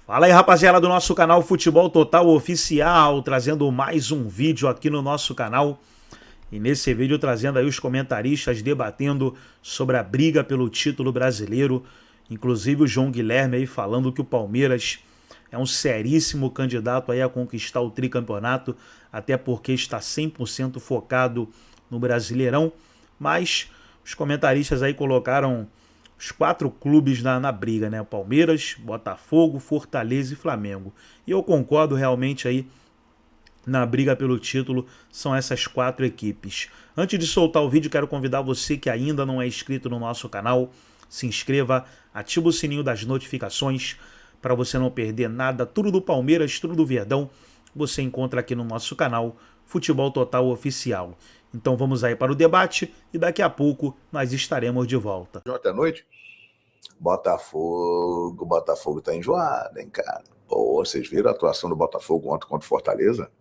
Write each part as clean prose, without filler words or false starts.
Fala aí, rapaziada do nosso canal Futebol Total Oficial, trazendo mais um vídeo aqui no nosso canal. E nesse vídeo trazendo aí os comentaristas debatendo sobre a briga pelo título brasileiro. Inclusive o João Guilherme aí falando que o Palmeiras é um seríssimo candidato aí a conquistar o tricampeonato, até porque está 100% focado no Brasileirão. Mas os comentaristas aí colocaram os 4 clubes na briga, né? Palmeiras, Botafogo, Fortaleza e Flamengo. E eu concordo realmente aí na briga pelo título, são essas 4 equipes. Antes de soltar o vídeo, quero convidar você que ainda não é inscrito no nosso canal, se inscreva, ativa o sininho das notificações para você não perder nada, tudo do Palmeiras, tudo do Verdão, você encontra aqui no nosso canal Futebol Total Oficial. Então vamos aí para o debate e daqui a pouco nós estaremos de volta. Ontem à noite, Botafogo tá enjoado, hein, cara? Pô, vocês viram a atuação do Botafogo ontem contra o Fortaleza?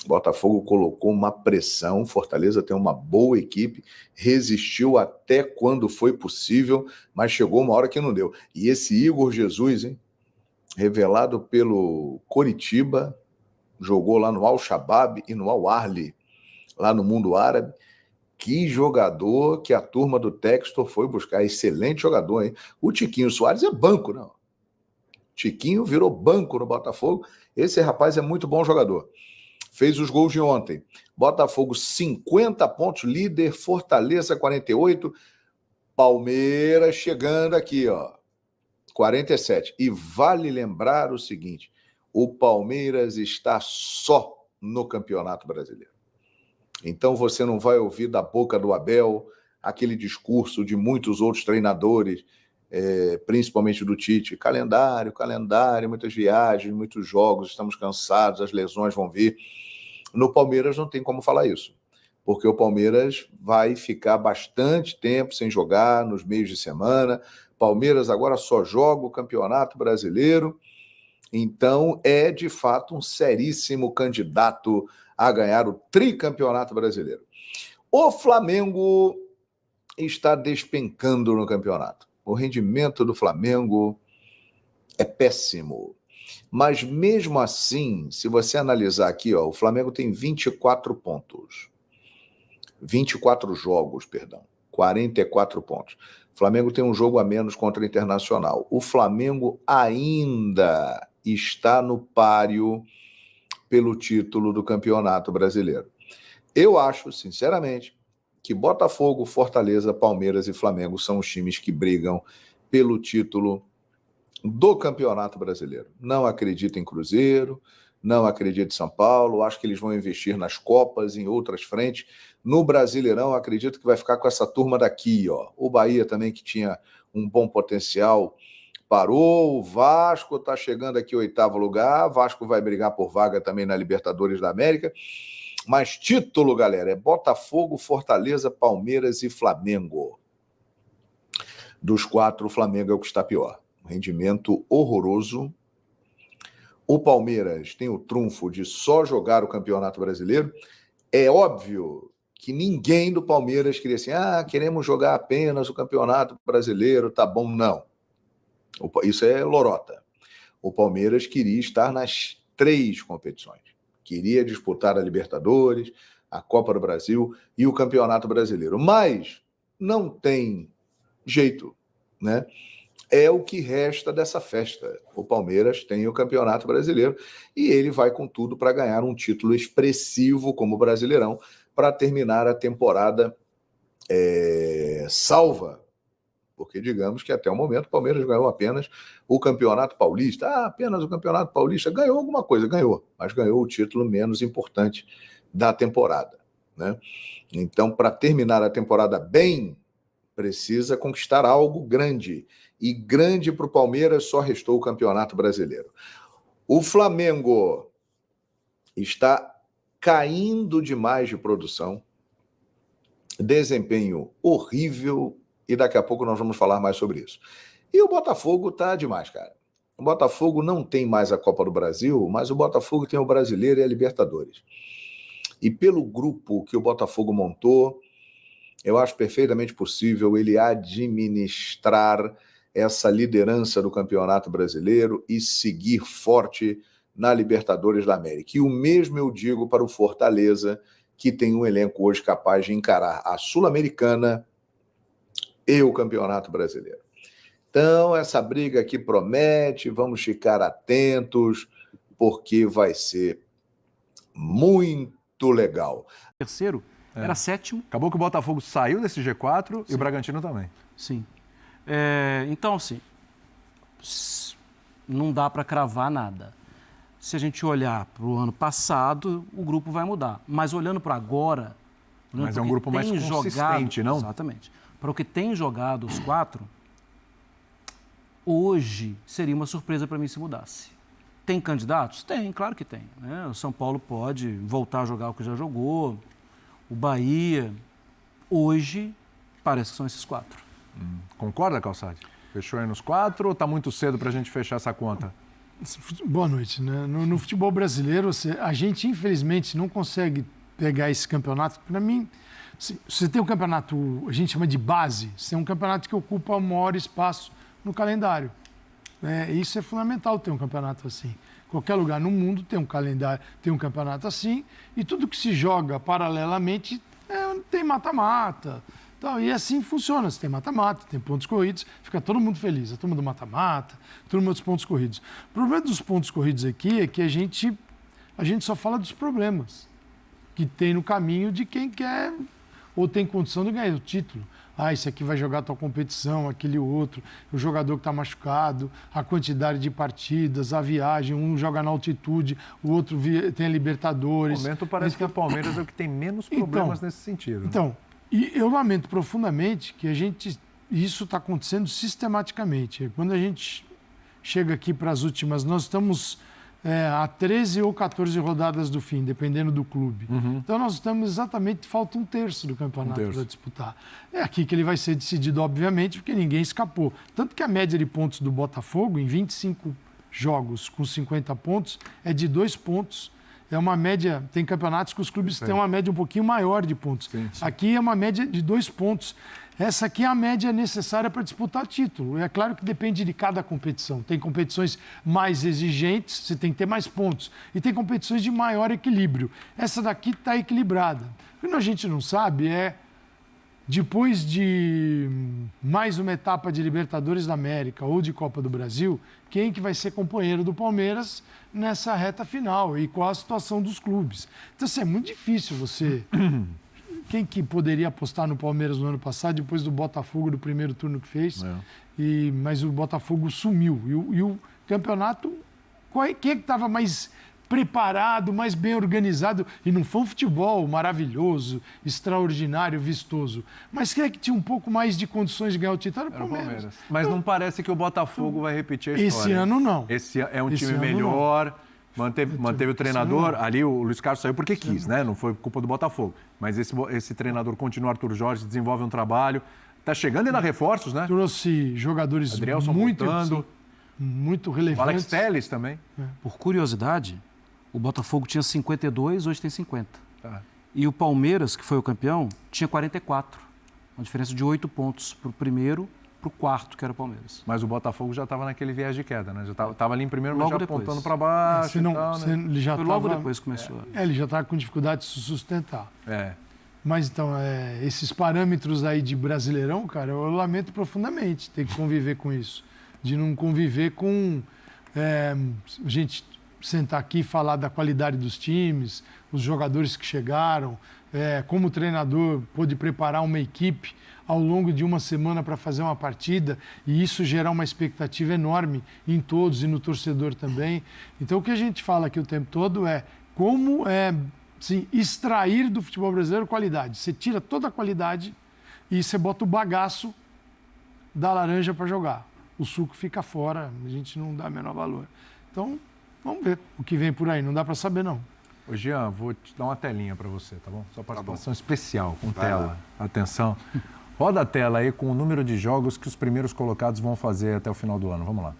Botafogo colocou uma pressão, Fortaleza tem uma boa equipe, resistiu até quando foi possível, mas chegou uma hora que não deu. E esse Igor Jesus, hein, revelado pelo Coritiba, jogou lá no Al-Shabaab e no Al-Ahly, lá no mundo árabe. Que jogador que a turma do Textor foi buscar. Excelente jogador, hein? O Tiquinho Soares é banco, não. Tiquinho virou banco no Botafogo. Esse rapaz é muito bom jogador. Fez os gols de ontem. Botafogo 50 pontos, líder, Fortaleza 48, Palmeiras chegando aqui, ó, 47. E vale lembrar o seguinte, o Palmeiras está só no Campeonato Brasileiro. Então você não vai ouvir da boca do Abel aquele discurso de muitos outros treinadores, principalmente do Tite, calendário, muitas viagens, muitos jogos, estamos cansados, as lesões vão vir. No Palmeiras não tem como falar isso, porque o Palmeiras vai ficar bastante tempo sem jogar nos meios de semana. Palmeiras agora só joga o Campeonato Brasileiro, então é de fato um seríssimo candidato a ganhar o tricampeonato brasileiro. O Flamengo está despencando no campeonato. O rendimento do Flamengo é péssimo. Mas mesmo assim, se você analisar aqui, ó, o Flamengo tem 24 pontos. 24 jogos, perdão. 44 pontos. O Flamengo tem um jogo a menos contra o Internacional. O Flamengo ainda está no páreo pelo título do Campeonato Brasileiro. Eu acho, sinceramente, que Botafogo, Fortaleza, Palmeiras e Flamengo são os times que brigam pelo título do Campeonato Brasileiro. Não acredito em Cruzeiro, não acredito em São Paulo, acho que eles vão investir nas Copas, em outras frentes. No Brasileirão, acredito que vai ficar com essa turma daqui, ó. O Bahia também, que tinha um bom potencial, parou. O Vasco está chegando aqui 8º lugar, Vasco vai brigar por vaga também na Libertadores da América, mas título, galera, é Botafogo, Fortaleza, Palmeiras e Flamengo. Dos 4, o Flamengo é o que está pior. Rendimento horroroso. O Palmeiras tem o trunfo de só jogar o Campeonato Brasileiro. É óbvio que ninguém do Palmeiras queria assim, queremos jogar apenas o Campeonato Brasileiro, tá bom, não. Isso é lorota. O Palmeiras queria estar nas 3 competições. Queria disputar a Libertadores, a Copa do Brasil e o Campeonato Brasileiro. Mas não tem jeito, né? É o que resta dessa festa. O Palmeiras tem o Campeonato Brasileiro e ele vai com tudo para ganhar um título expressivo como o Brasileirão para terminar a temporada salva. Porque digamos que até o momento o Palmeiras ganhou apenas o Campeonato Paulista. Apenas o Campeonato Paulista. Ganhou alguma coisa, ganhou. Mas ganhou o título menos importante da temporada, né? Então, para terminar a temporada bem, precisa conquistar algo grande. E grande para o Palmeiras só restou o Campeonato Brasileiro. O Flamengo está caindo demais de produção. Desempenho horrível. E daqui a pouco nós vamos falar mais sobre isso. E o Botafogo tá demais, cara. O Botafogo não tem mais a Copa do Brasil, mas o Botafogo tem o Brasileiro e a Libertadores. E pelo grupo que o Botafogo montou, eu acho perfeitamente possível ele administrar essa liderança do Campeonato Brasileiro e seguir forte na Libertadores da América. E o mesmo eu digo para o Fortaleza, que tem um elenco hoje capaz de encarar a Sul-Americana e o Campeonato Brasileiro. Então, essa briga aqui promete, vamos ficar atentos, porque vai ser muito legal. Terceiro, era sétimo. Acabou que o Botafogo saiu desse G4 Sim. E o Bragantino também. Sim. Então, assim, não dá para cravar nada. Se a gente olhar para o ano passado, o grupo vai mudar. Mas olhando para agora... Mas é um grupo mais consistente, não? Exatamente. Para o que tem jogado os 4, hoje seria uma surpresa para mim se mudasse. Tem candidatos? Tem, claro que tem. Né? O São Paulo pode voltar a jogar o que já jogou, o Bahia. Hoje, parece que são esses 4. Concorda, Calçade? Fechou aí nos 4 ou está muito cedo para a gente fechar essa conta? Boa noite. Né? No futebol brasileiro, a gente, infelizmente, não consegue pegar esse campeonato. Para mim, você tem um campeonato, a gente chama de base, você tem um campeonato que ocupa o maior espaço no calendário. Isso é fundamental, ter um campeonato assim. Qualquer lugar no mundo tem um calendário, tem um campeonato assim, e tudo que se joga paralelamente tem mata-mata. Então, e assim funciona. Você tem mata-mata, tem pontos corridos, fica todo mundo feliz. A turma do mata-mata, a turma dos pontos corridos. O problema dos pontos corridos aqui é que a gente só fala dos problemas que tem no caminho de quem quer ou tem condição de ganhar o título. Esse aqui vai jogar tal competição, aquele outro, o jogador que está machucado, a quantidade de partidas, a viagem, um joga na altitude, o outro tem a Libertadores. No momento parece que o Palmeiras é o que tem menos problemas nesse sentido. Né? Então, e eu lamento profundamente que isso está acontecendo sistematicamente. Quando a gente chega aqui para as últimas, nós estamos a 13 ou 14 rodadas do fim, dependendo do clube. Então nós estamos exatamente, falta um terço do campeonato para disputar. É aqui que ele vai ser decidido, obviamente, porque ninguém escapou. Tanto que a média de pontos do Botafogo, em 25 jogos com 50 pontos, é de 2 pontos. É uma média, tem campeonatos que os clubes têm uma média um pouquinho maior de pontos. Sim. Aqui é uma média de 2 pontos. Essa aqui é a média necessária para disputar título. É claro que depende de cada competição. Tem competições mais exigentes, você tem que ter mais pontos. E tem competições de maior equilíbrio. Essa daqui está equilibrada. O que a gente não sabe depois de mais uma etapa de Libertadores da América ou de Copa do Brasil, quem que vai ser companheiro do Palmeiras nessa reta final e qual a situação dos clubes. Então, assim, é muito difícil você... Quem que poderia apostar no Palmeiras no ano passado, depois do Botafogo, do primeiro turno que fez? Mas o Botafogo sumiu. E o campeonato, quem é que estava mais preparado, mais bem organizado? E não foi um futebol maravilhoso, extraordinário, vistoso. Mas quem é que tinha um pouco mais de condições de ganhar o título? Era o Palmeiras. Mas não parece que o Botafogo vai repetir a história. Esse ano não. Esse é um time melhor... Manteve o treinador, ali o Luiz Carlos saiu porque quis, né? Não foi culpa do Botafogo. Mas esse treinador continua, Arthur Jorge, desenvolve um trabalho. Está chegando ainda reforços, né? Trouxe jogadores Adrielson muito relevantes. O Alex Telles também. Por curiosidade, o Botafogo tinha 52, hoje tem 50. E o Palmeiras, que foi o campeão, tinha 44. Uma diferença de 8 pontos para o primeiro, para o quarto, que era o Palmeiras. Mas o Botafogo já estava naquele viés de queda, né? Já estava ali em primeiro, mas logo já depois. Apontando para baixo. Ele já foi logo depois que começou. Ele já estava com dificuldade de se sustentar. Mas então, esses parâmetros aí de Brasileirão, cara, eu lamento profundamente ter que conviver com isso. De não conviver com a gente sentar aqui e falar da qualidade dos times, os jogadores que chegaram, como o treinador pôde preparar uma equipe ao longo de uma semana para fazer uma partida e isso gerar uma expectativa enorme em todos e no torcedor também. Então, o que a gente fala aqui o tempo todo é como extrair do futebol brasileiro qualidade. Você tira toda a qualidade e você bota o bagaço da laranja para jogar. O suco fica fora, a gente não dá menor valor. Então, vamos ver o que vem por aí. Não dá para saber, não. Ô, Jean, vou te dar uma telinha para você, tá bom? Sua participação especial, com tela. Atenção. Roda a tela aí com o número de jogos que os primeiros colocados vão fazer até o final do ano. Vamos lá.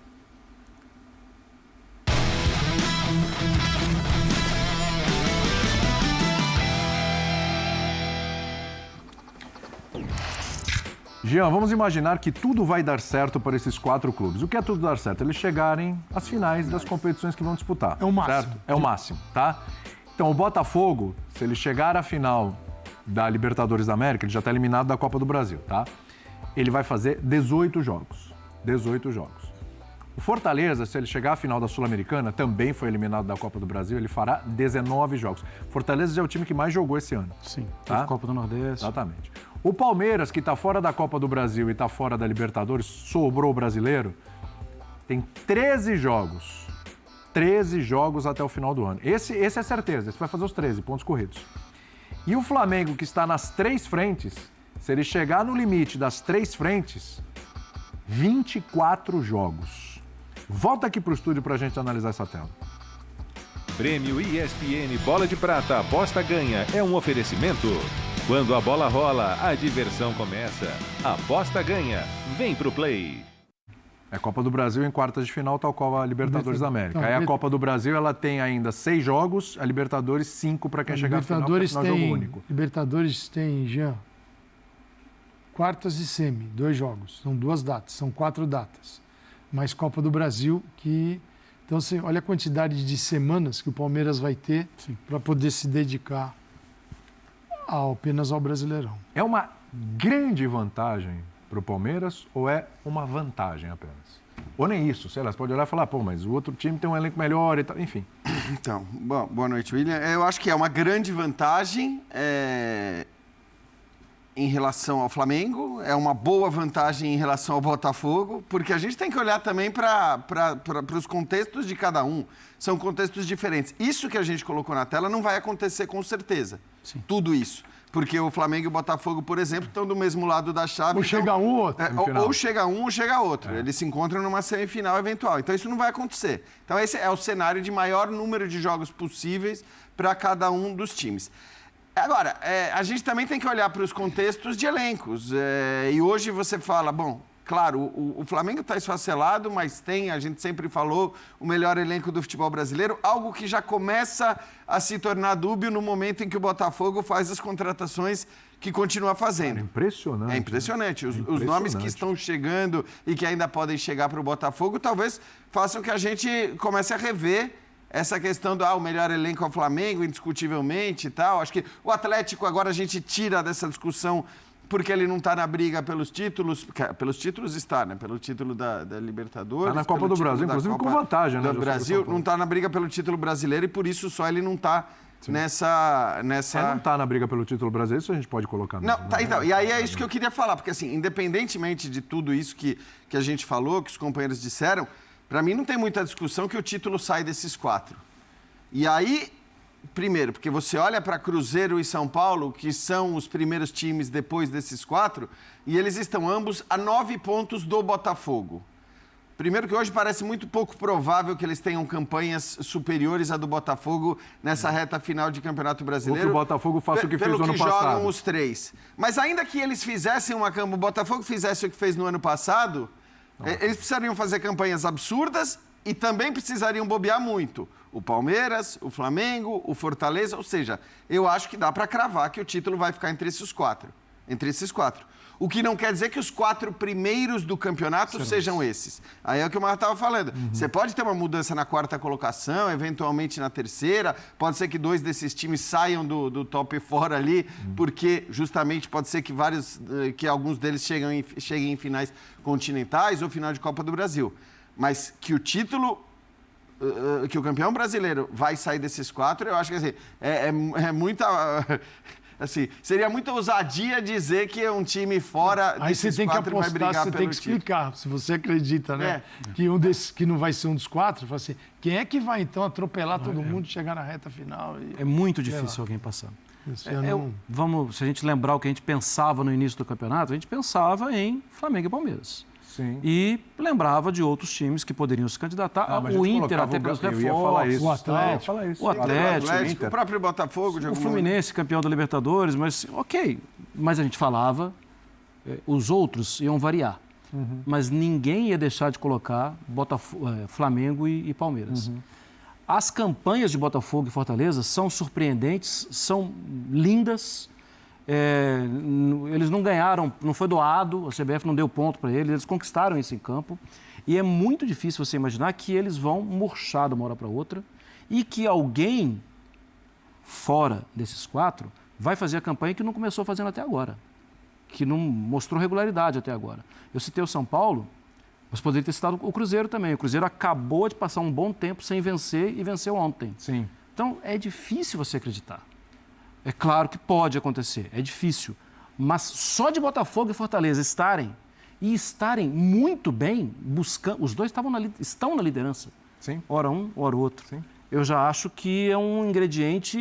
Jean, vamos imaginar que tudo vai dar certo para esses 4 clubes. O que é tudo dar certo? Eles chegarem às finais das competições que vão disputar. É o máximo. Certo? É o máximo, tá? Então, o Botafogo, se ele chegar à final da Libertadores da América, ele já está eliminado da Copa do Brasil, tá? Ele vai fazer 18 jogos. 18 jogos. O Fortaleza, se ele chegar à final da Sul-Americana, também foi eliminado da Copa do Brasil, ele fará 19 jogos. Fortaleza é o time que mais jogou esse ano. Sim, tá? Copa do Nordeste. Exatamente. O Palmeiras, que está fora da Copa do Brasil e está fora da Libertadores, sobrou o brasileiro, tem 13 jogos. 13 jogos até o final do ano. Esse é certeza, esse vai fazer os 13 pontos corridos. E o Flamengo, que está nas 3 frentes, se ele chegar no limite das 3 frentes, 24 jogos. Volta aqui para o estúdio para a gente analisar essa tela. Prêmio ESPN Bola de Prata Aposta Ganha é um oferecimento. Quando a bola rola, a diversão começa. Aposta Ganha. Vem pro play. É Copa do Brasil em quartas de final, tal qual a Libertadores da América. Aí a Copa do Brasil ela tem ainda 6 jogos, a Libertadores 5 para quem chegar à final, que é final jogo único. Libertadores tem, Jean, quartas e semi, 2 jogos. São 2 datas, são 4 datas. Mais Copa do Brasil, que... Então, você olha a quantidade de semanas que o Palmeiras vai ter para poder se dedicar apenas ao Brasileirão. É uma grande vantagem para o Palmeiras ou é uma vantagem apenas? Ou nem isso, sei lá, você pode olhar e falar, pô, mas o outro time tem um elenco melhor e tal, enfim. Então, boa noite, William. Eu acho que é uma grande vantagem em relação ao Flamengo, é uma boa vantagem em relação ao Botafogo, porque a gente tem que olhar também para os contextos de cada um. São contextos diferentes. Isso que a gente colocou na tela não vai acontecer com certeza. Sim. Tudo isso. Porque o Flamengo e o Botafogo, por exemplo, estão do mesmo lado da chave. Ou chega um ou outro. Ou chega um ou chega outro. Eles se encontram numa semifinal eventual. Então, isso não vai acontecer. Então, esse é o cenário de maior número de jogos possíveis para cada um dos times. Agora, a gente também tem que olhar para os contextos de elencos. E hoje você fala, bom, claro, o Flamengo está esfacelado, mas tem, a gente sempre falou, o melhor elenco do futebol brasileiro, algo que já começa a se tornar dúbio no momento em que o Botafogo faz as contratações que continua fazendo. Cara, impressionante. É impressionante. Né? Os nomes que estão chegando e que ainda podem chegar para o Botafogo talvez façam que a gente comece a rever essa questão do o melhor elenco é o Flamengo, indiscutivelmente e tal. Acho que o Atlético agora a gente tira dessa discussão porque ele não está na briga pelos títulos. Pelos títulos está, né? Pelo título da Libertadores. Está na Copa do Brasil, inclusive com vantagem, né? Do Brasil, não está na briga pelo título brasileiro e por isso só ele não está nessa... não está na briga pelo título brasileiro, isso a gente pode colocar. Não, tá, então, e aí é isso que eu queria falar, porque assim, independentemente de tudo isso que a gente falou, que os companheiros disseram, para mim não tem muita discussão que o título sai desses 4. E aí, primeiro, porque você olha para Cruzeiro e São Paulo, que são os primeiros times depois desses 4, e eles estão ambos a 9 pontos do Botafogo. Primeiro que hoje parece muito pouco provável que eles tenham campanhas superiores à do Botafogo nessa reta final de Campeonato Brasileiro. Ou que o Botafogo faça o que fez no ano passado. Pelo que jogam os 3. Mas ainda que eles fizessem o Botafogo fizesse o que fez no ano passado... Eles precisariam fazer campanhas absurdas e também precisariam bobear muito. O Palmeiras, o Flamengo, o Fortaleza, ou seja, eu acho que dá para cravar que o título vai ficar entre esses 4. O que não quer dizer que os 4 primeiros do campeonato sejam esses. Aí é o que o Marco estava falando. Você pode ter uma mudança na 4ª colocação, eventualmente na 3ª, pode ser que 2 desses times saiam do top 4 ali, porque justamente pode ser que alguns deles cheguem em finais continentais ou final de Copa do Brasil. Mas que o título, que o campeão brasileiro vai sair desses 4, eu acho que assim, é muita... Assim, seria muita ousadia dizer que um time fora aí desses 4 vai brigar pelo título. Aí você tem que apostar, você tem que explicar, se você acredita, né? Que um desses que não vai ser um dos 4, fala assim, quem é que vai então atropelar todo mundo e chegar na reta final? É muito difícil alguém passar. Se a gente lembrar o que a gente pensava no início do campeonato, a gente pensava em Flamengo e Palmeiras. Sim. E lembrava de outros times que poderiam se candidatar. O Inter, até pelos reforços. O Atlético. O Atlético. O próprio Botafogo. O Fluminense, campeão da Libertadores. Mas, ok. Mas a gente falava, os outros iam variar. Mas ninguém ia deixar de colocar Flamengo e Palmeiras. As campanhas de Botafogo e Fortaleza são surpreendentes, são lindas. Eles não ganharam, não foi doado, a CBF não deu ponto para eles conquistaram isso em campo. E é muito difícil você imaginar que eles vão murchar de uma hora para outra e que alguém fora desses 4 vai fazer a campanha que não começou fazendo até agora, que não mostrou regularidade até agora. Eu citei o São Paulo, mas poderia ter citado o Cruzeiro também. O Cruzeiro acabou de passar um bom tempo sem vencer e venceu ontem. Sim. Então, é difícil você acreditar. É claro que pode acontecer, é difícil. Mas só de Botafogo e Fortaleza estarem muito bem, buscando... Os dois estão na liderança. Sim. Ora um, ora outro. Sim. Eu já acho que é um ingrediente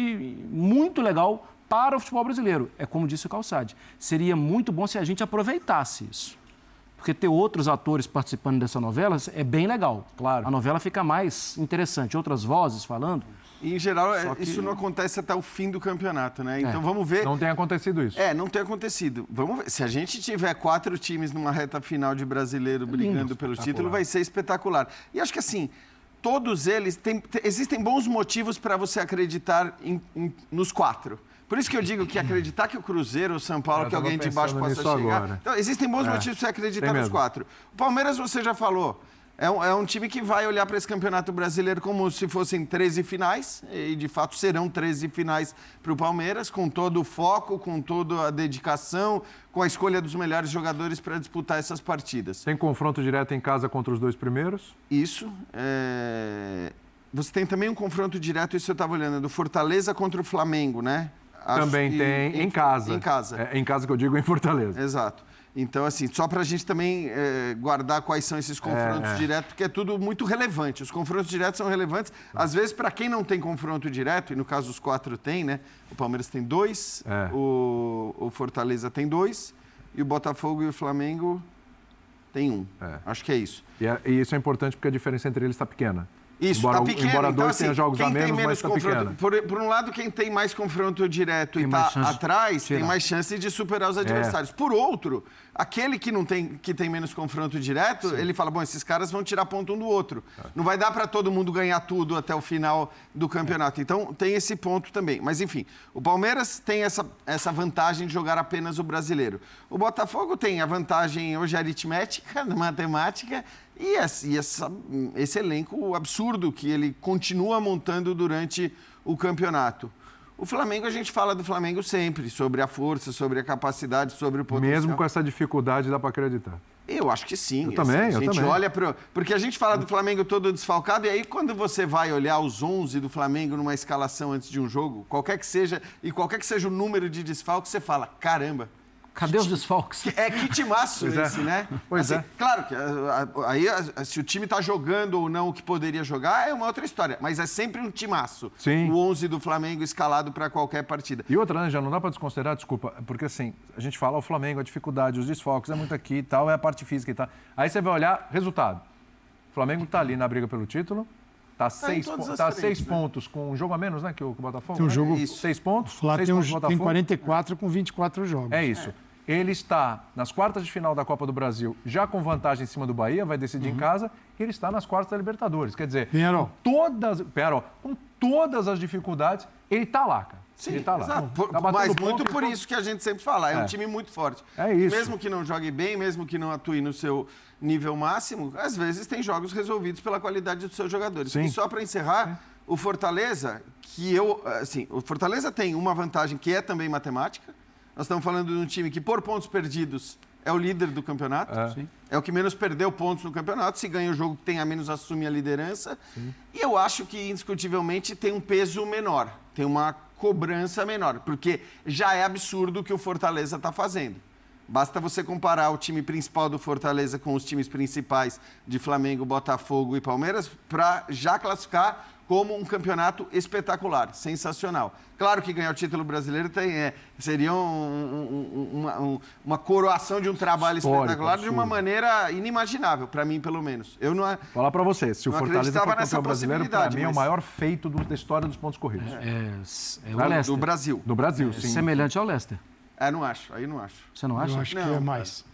muito legal para o futebol brasileiro. É como disse o Calçade. Seria muito bom se a gente aproveitasse isso. Porque ter outros atores participando dessa novela é bem legal. Claro. A novela fica mais interessante. Outras vozes falando. E, em geral, isso não acontece até o fim do campeonato, né? Então, vamos ver... Não tem acontecido isso. Não tem acontecido. Vamos ver. Se a gente tiver 4 times numa reta final de brasileiro brigando pelo título, vai ser espetacular. E acho que, assim, todos eles... Existem bons motivos para você acreditar nos 4. Por isso que eu digo que acreditar que o Cruzeiro, o São Paulo, que alguém de baixo possa chegar... Agora. Então, existem bons motivos para você acreditar nos 4. O Palmeiras, você já falou... É um time que vai olhar para esse Campeonato Brasileiro como se fossem 13 finais, e de fato serão 13 finais para o Palmeiras, com todo o foco, com toda a dedicação, com a escolha dos melhores jogadores para disputar essas partidas. Tem confronto direto em casa contra os 2 primeiros? Isso. Você tem também um confronto direto, isso eu estava olhando, do Fortaleza contra o Flamengo, né? Também tem em casa. Em casa. Em casa que eu digo em Fortaleza. Exato. Então, assim, só para a gente também guardar quais são esses confrontos diretos, porque é tudo muito relevante. Os confrontos diretos são relevantes. Às vezes, para quem não tem confronto direto, e no caso os 4 tem, né? O Palmeiras tem 2, o Fortaleza tem 2, e o Botafogo e o Flamengo tem 1. Acho que é isso. E isso é importante porque a diferença entre eles está pequena. Isso, está pequeno. Embora então, 2 tenha jogos a menos, mas está pequeno. Por um lado, quem tem mais confronto direto e está atrás tem mais chance de superar os adversários. Por outro, aquele que tem menos confronto direto, ele fala, bom, esses caras vão tirar ponto um do outro. Não vai dar para todo mundo ganhar tudo até o final do campeonato. Então, tem esse ponto também. Mas, enfim, o Palmeiras tem essa vantagem de jogar apenas o brasileiro. O Botafogo tem a vantagem hoje aritmética, matemática, e esse elenco absurdo que ele continua montando durante o campeonato. O Flamengo, a gente fala do Flamengo sempre, sobre a força, sobre a capacidade, sobre o potencial. Mesmo com essa dificuldade, dá para acreditar. Eu acho que sim. Eu também. A gente olha para... Porque a gente fala do Flamengo todo desfalcado, e aí quando você vai olhar os 11 do Flamengo numa escalação antes de um jogo, qualquer que seja o número de desfalques, você fala, caramba... Cadê os desfalques? Que timaço esse, né? Pois assim, claro que aí se o time está jogando ou não o que poderia jogar é uma outra história, mas é sempre um timaço. Sim. O 11 do Flamengo escalado para qualquer partida. E outra, né, já não dá para desconsiderar, desculpa, porque assim, a gente fala o Flamengo, a dificuldade, os desfalques, é muito aqui e tal, é a parte física e tal. Aí você vai olhar, resultado. O Flamengo está ali na briga pelo título, está 6 pontos com um jogo a menos, né, que o Botafogo. Tem um jogo... Isso. 6 pontos. O Flá tem 44 com 24 jogos. É isso. Ele está nas quartas de final da Copa do Brasil, já com vantagem em cima do Bahia, vai decidir em casa, e ele está nas quartas da Libertadores. Quer dizer, com todas as dificuldades, ele está lá, cara. Sim, ele está lá. Exato. Mas muito por isso que a gente sempre fala, é um time muito forte. É isso. Mesmo que não jogue bem, mesmo que não atue no seu nível máximo, às vezes tem jogos resolvidos pela qualidade dos seus jogadores. Sim. E só para encerrar, o Fortaleza, o Fortaleza tem uma vantagem que é também matemática. Nós estamos falando de um time que, por pontos perdidos, é o líder do campeonato. É o que menos perdeu pontos no campeonato. Se ganha o jogo que tem a menos, assume a liderança. E eu acho que, indiscutivelmente, tem um peso menor. Tem uma cobrança menor. Porque já é absurdo o que o Fortaleza está fazendo. Basta você comparar o time principal do Fortaleza com os times principais de Flamengo, Botafogo e Palmeiras para já classificar como um campeonato espetacular, sensacional. Claro que ganhar o título brasileiro seria uma coroação de um trabalho espetacular de uma maneira inimaginável, para mim, pelo menos. Eu não falar para você, se o Fortaleza for campeão brasileiro, para mim é o maior feito da história dos pontos corridos. É o Leicester. Do Brasil. Do Brasil, sim. Semelhante ao Leicester. Não acho. Aí não acho. Você não acha? Eu acho que é mais.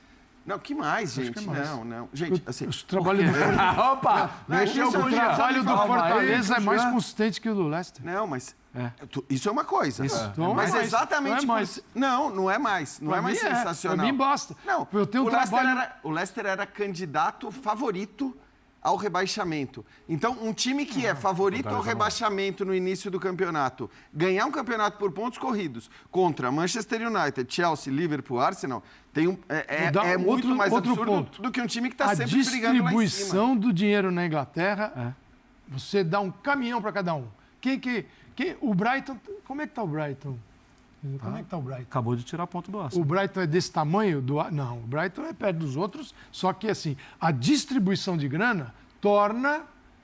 Não, que mais, gente? que é mais. Não. Gente, assim... O trabalho do Fortaleza, Opa! Mexeu o trabalho do Fortaleza é mais consistente que o do Leicester. Não, mas isso é uma coisa. Então Mas é mais. exatamente... Não é mais. Não é mais. Não é mais sensacional. Pra mim basta. Não, Eu tenho o Leicester era candidato favorito ao rebaixamento. Então, um time que é favorito ao rebaixamento no início do campeonato, ganhar um campeonato por pontos corridos contra Manchester United, Chelsea, Liverpool, Arsenal, é muito mais absurdo do que um time que está sempre brigando lá em cima. A distribuição do dinheiro na Inglaterra, você dá um caminhão para cada um. O Brighton, como é que está o Brighton? Como é que está o Brighton? Acabou de tirar ponto do Arsenal. O Brighton é desse tamanho? Não, o Brighton é perto dos outros, só que assim, a distribuição de grana torna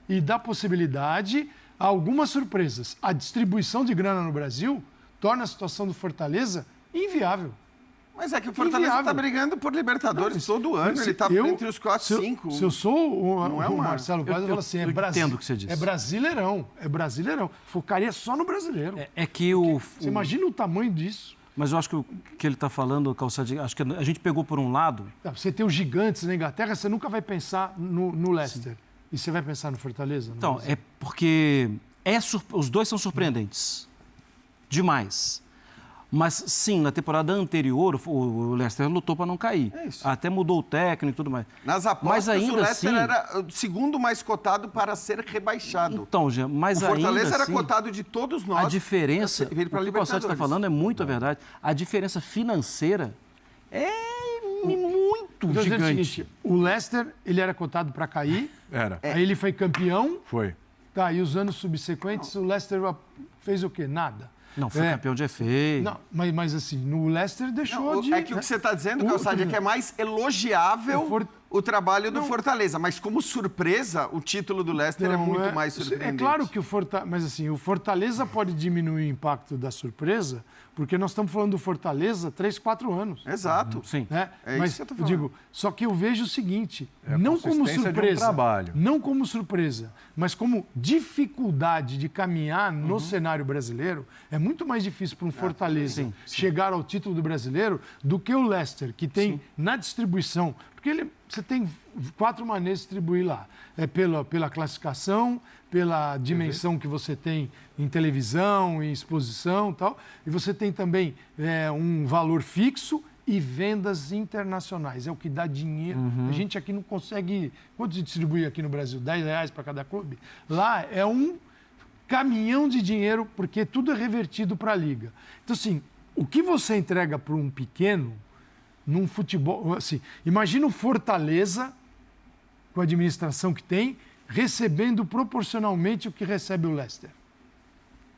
e dá possibilidade a algumas surpresas. A distribuição de grana no Brasil torna a situação do Fortaleza inviável. Mas é que o Fortaleza está brigando por Libertadores todo ano, ele está entre os 4 e 5. Se eu sou o Marcelo Paz, eu falo assim, entendo o que você disse. É brasileirão. Focaria só no brasileiro. Você imagina o tamanho disso. Mas eu acho que o que ele está falando, Calçadinho, acho que a gente pegou por um lado... Você tem os gigantes na Inglaterra, você nunca vai pensar no Leicester. Sim. E você vai pensar no Fortaleza? Então, Brasil? É porque os dois são surpreendentes. Demais. Mas, sim, na temporada anterior, o Leicester lutou para não cair. Até mudou o técnico e tudo mais. Nas apostas, o Leicester era o segundo mais cotado para ser rebaixado. Então, mas o Fortaleza ainda era assim, o de todos nós. A diferença, o que o Calçado está falando é muito a verdade. A diferença financeira é muito gigante. O Leicester, ele era cotado para cair. Era. Aí ele foi campeão. Foi. Tá, e os anos subsequentes, o Leicester fez o quê? Nada. Não, foi campeão de FA. Não, mas assim, no Leicester deixou de... É que o que você está dizendo, Calçado, é que é mais elogiável o trabalho do Fortaleza. Mas como surpresa, o título do Leicester é muito mais surpreendente. É claro que o Fortaleza... Mas assim, o Fortaleza pode diminuir o impacto da surpresa, porque nós estamos falando do Fortaleza 3, 4 anos. Exato. Sim. Né? É mas isso que eu tô eu falando. digo, só que eu vejo o seguinte, a não como consistência de um surpresa, trabalho. não como surpresa, mas como dificuldade de caminhar no cenário brasileiro, é muito mais difícil para um Fortaleza chegar ao título do brasileiro do que o Leicester, que tem na distribuição, porque você tem 4 maneiras de distribuir lá. É pela classificação, pela dimensão que você tem em televisão, em exposição e tal. E você tem também um valor fixo e vendas internacionais. É o que dá dinheiro. A gente aqui não consegue... Quanto se distribui aqui no Brasil? R$10 para cada clube? Lá é um caminhão de dinheiro, porque tudo é revertido para a liga. Então, assim, o que você entrega para um pequeno, num futebol... Assim, imagina o Fortaleza, com a administração que tem, recebendo proporcionalmente o que recebe o Leicester.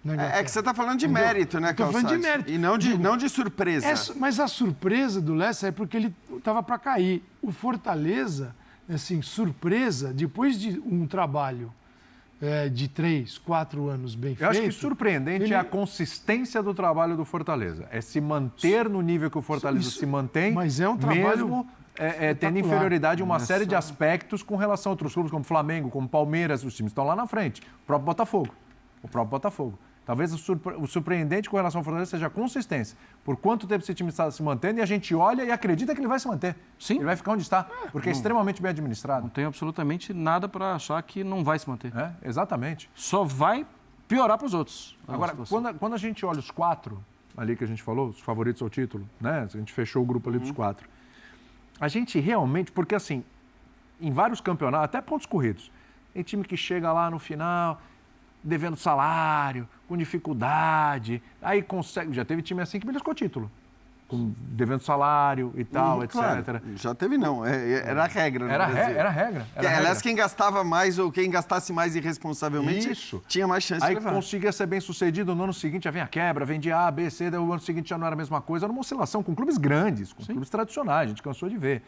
É que você está falando de mérito, né, Calçado? Estou falando de mérito. E não de surpresa. Mas a surpresa do Leicester é porque ele estava para cair. O Fortaleza, assim, surpresa, depois de um trabalho de 3, 4 anos bem feito... Eu acho que surpreendente é a consistência do trabalho do Fortaleza. É se manter no nível que o Fortaleza se mantém, mas é um trabalho mesmo tendo inferioridade em uma série de aspectos com relação a outros clubes, como Flamengo, como Palmeiras, os times estão lá na frente. O próprio Botafogo. Talvez o surpreendente com relação ao Fortaleza seja a consistência. Por quanto tempo esse time está se mantendo e a gente olha e acredita que ele vai se manter. Sim. Ele vai ficar onde está, porque é extremamente bem administrado. Não tem absolutamente nada para achar que não vai se manter. Exatamente. Só vai piorar para os outros. Agora, quando a gente olha os 4 ali que a gente falou, os favoritos ao título, né? A gente fechou o grupo ali dos 4. A gente realmente, porque assim, em vários campeonatos, até pontos corridos, tem time que chega lá no final... devendo salário, com dificuldade, aí consegue... Já teve time assim que beliscou título, devendo salário e tal, etc. Claro. Já teve não, era a regra. Era a regra. Aliás, quem gastava mais ou quem gastasse mais irresponsavelmente tinha mais chance de levar. Aí conseguia ser bem sucedido, no ano seguinte já vem a quebra, vende A, B, C, daí o ano seguinte já não era a mesma coisa, era uma oscilação com clubes grandes, com clubes tradicionais, a gente cansou de ver.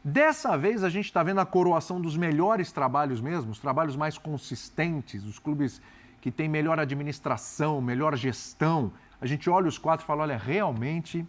Dessa vez, a gente está vendo a coroação dos melhores trabalhos mesmo, os trabalhos mais consistentes, os clubes que têm melhor administração, melhor gestão. A gente olha os 4 e fala, olha, realmente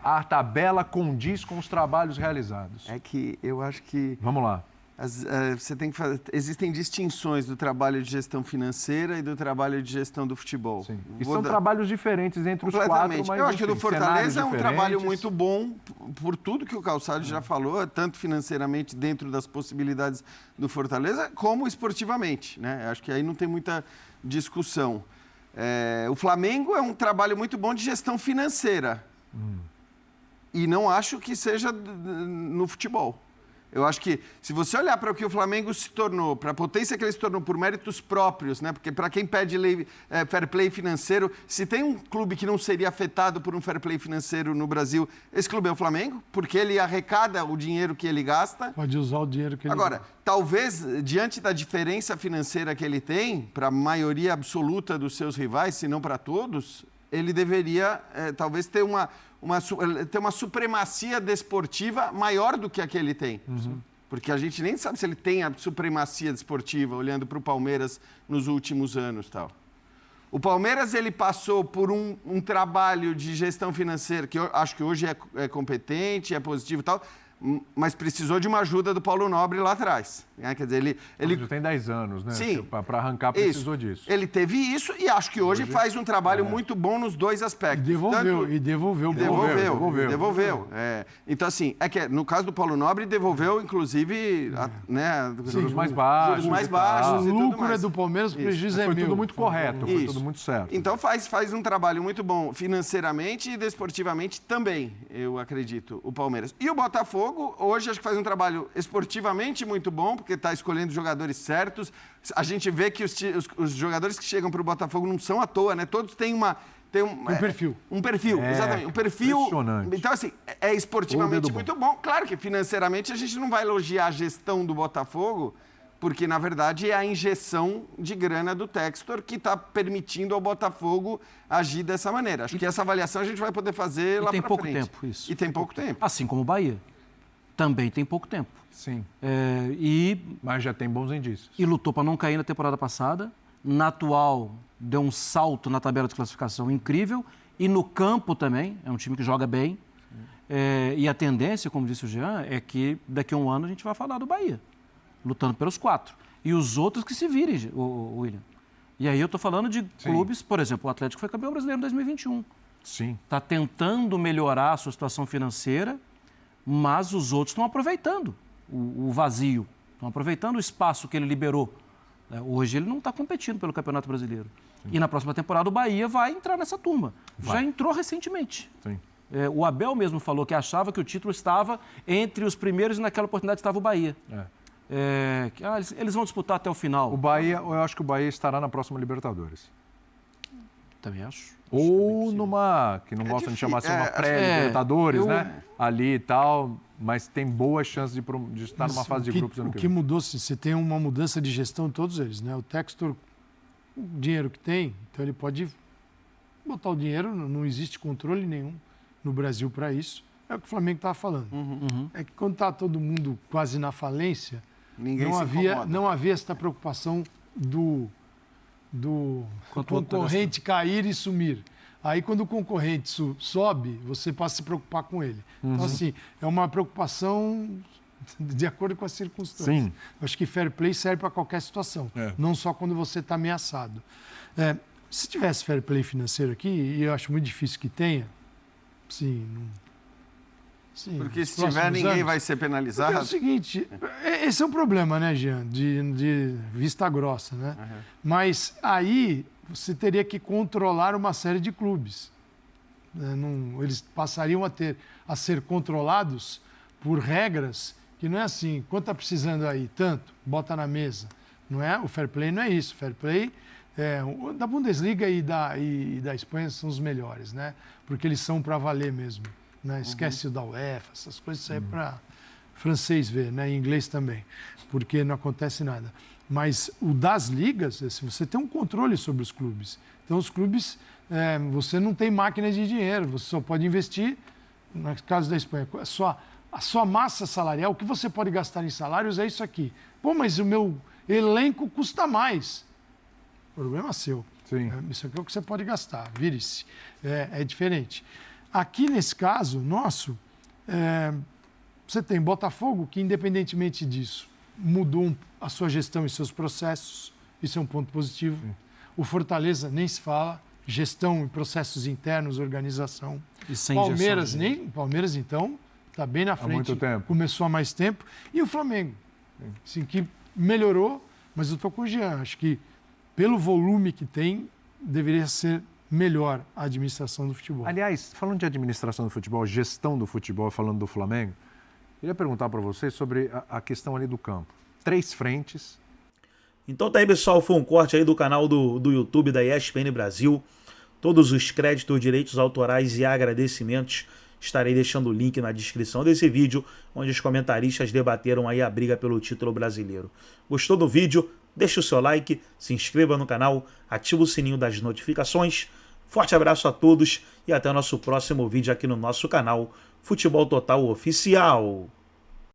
a tabela condiz com os trabalhos realizados. É que eu acho que... Vamos lá. você tem que fazer, existem distinções do trabalho de gestão financeira e do trabalho de gestão do futebol. Sim. E são trabalhos diferentes entre os quatro, mas eu acho que o do Fortaleza é um trabalho diferentes. muito bom por tudo que o Calçado já falou, tanto financeiramente dentro das possibilidades do Fortaleza, como esportivamente, né? Acho que aí não tem muita discussão. O Flamengo é um trabalho muito bom de gestão financeira. E não acho que seja no futebol. Eu acho que, se você olhar para o que o Flamengo se tornou, para a potência que ele se tornou por méritos próprios, né? Porque para quem pede fair play financeiro, se tem um clube que não seria afetado por um fair play financeiro no Brasil, esse clube é o Flamengo, porque ele arrecada o dinheiro que ele gasta. Pode usar o dinheiro que ele Agora, talvez, diante da diferença financeira que ele tem, para a maioria absoluta dos seus rivais, se não para todos, ele deveria, talvez, ter uma supremacia desportiva maior do que a que ele tem. Porque a gente nem sabe se ele tem a supremacia desportiva, olhando para o Palmeiras nos últimos anos. Tal. O Palmeiras ele passou por um trabalho de gestão financeira, que eu acho que hoje é competente, é positivo e tal, mas precisou de uma ajuda do Paulo Nobre lá atrás. Né? Quer dizer, ele já tem 10 anos, né? Sim. Para arrancar precisou disso. Ele teve isso e acho que hoje faz um trabalho muito bom nos dois aspectos. E devolveu. Devolveu. Então, assim, no caso do Paulo Nobre, devolveu, inclusive, né, juros mais baixos. O lucro é do Palmeiras, o prejuízo é meu. Foi tudo muito correto, foi tudo muito certo. Então, faz um trabalho muito bom financeiramente e desportivamente também, eu acredito, o Palmeiras. E o Botafogo, hoje, acho que faz um trabalho esportivamente muito bom, porque está escolhendo jogadores certos. A gente vê que os jogadores que chegam para o Botafogo não são à toa, né? Todos têm um perfil. Um perfil, exatamente. Um perfil. Impressionante. Então, assim, é esportivamente muito bom. Claro que financeiramente a gente não vai elogiar a gestão do Botafogo, porque, na verdade, é a injeção de grana do Textor que está permitindo ao Botafogo agir dessa maneira. Acho que essa avaliação a gente vai poder fazer lá para frente. E tem pouco tempo, isso. E tem pouco tempo. Assim como o Bahia. Também tem pouco tempo. Sim. Mas já tem bons indícios. E lutou para não cair na temporada passada. Na atual, deu um salto na tabela de classificação incrível. E no campo também, é um time que joga bem. E a tendência, como disse o Jean, é que daqui a um ano a gente vai falar do Bahia. Lutando pelos 4. E os outros que se virem, o William. E aí eu estou falando de clubes, por exemplo, o Atlético foi campeão brasileiro em 2021. Sim. Está tentando melhorar a sua situação financeira, mas os outros estão aproveitando o vazio, estão aproveitando o espaço que ele liberou. Hoje ele não está competindo pelo Campeonato Brasileiro. Sim. E na próxima temporada o Bahia vai entrar nessa turma. Já entrou recentemente. Sim. O Abel mesmo falou que achava que o título estava entre os primeiros e naquela oportunidade estava o Bahia. Eles vão disputar até o final. O Bahia, eu acho que o Bahia estará na próxima Libertadores. Também acho. Ou numa, que não gosta de chamar assim, uma pré-Libertadores, né? Ali e tal, mas tem boas chances de estar numa fase de grupos. O que mudou, você tem uma mudança de gestão em todos eles, né? O Textor, o dinheiro que tem, então ele pode botar o dinheiro, não existe controle nenhum no Brasil para isso. É o que o Flamengo estava falando. É que quando está todo mundo quase na falência, não havia essa preocupação do concorrente cair e sumir. Aí, quando o concorrente sobe, você passa a se preocupar com ele. Então, assim, é uma preocupação de acordo com as circunstâncias. Sim. Eu acho que fair play serve para qualquer situação, não só quando você está ameaçado. Se tivesse fair play financeiro aqui, e eu acho muito difícil que tenha, sim. Porque se tiver, ninguém vai ser penalizado. Porque é o seguinte, esse é um problema, né, Jean, de vista grossa, né? Mas aí você teria que controlar uma série de clubes. Eles passariam a ser controlados por regras que não é assim, quanto está precisando aí? Tanto, bota na mesa. Não é? O fair play não é isso. O fair play da Bundesliga e da Espanha são os melhores, né? Porque eles são para valer mesmo. Né? Esquece o da UEFA, essas coisas aí para francês ver, né? Em inglês também, porque não acontece nada. Mas o das ligas, você tem um controle sobre os clubes. Então, os clubes, você não tem máquina de dinheiro, você só pode investir, no caso da Espanha, a sua massa salarial, o que você pode gastar em salários é isso aqui. Pô, mas o meu elenco custa mais. Problema seu. Sim. Isso aqui é o que você pode gastar, vire-se. É diferente. Aqui, nesse caso nosso, você tem Botafogo, que independentemente disso, mudou a sua gestão e seus processos, isso é um ponto positivo. O Fortaleza nem se fala, gestão e processos internos, organização. E sem Palmeiras, Palmeiras então, está bem na frente. muito tempo. Começou há mais tempo. E o Flamengo, assim, que melhorou, mas eu estou com o Jean. Acho que, pelo volume que tem, deveria ser melhor a administração do futebol. Aliás, falando de administração do futebol, gestão do futebol, falando do Flamengo, eu ia perguntar para vocês sobre a questão ali do campo. 3 frentes. Então tá aí, pessoal, foi um corte aí do canal do YouTube da ESPN Brasil. Todos os créditos, direitos autorais e agradecimentos estarei deixando o link na descrição desse vídeo, onde os comentaristas debateram aí a briga pelo título brasileiro. Gostou do vídeo? Deixe o seu like, se inscreva no canal, ative o sininho das notificações. Forte abraço a todos e até o nosso próximo vídeo aqui no nosso canal Futebol Total Oficial.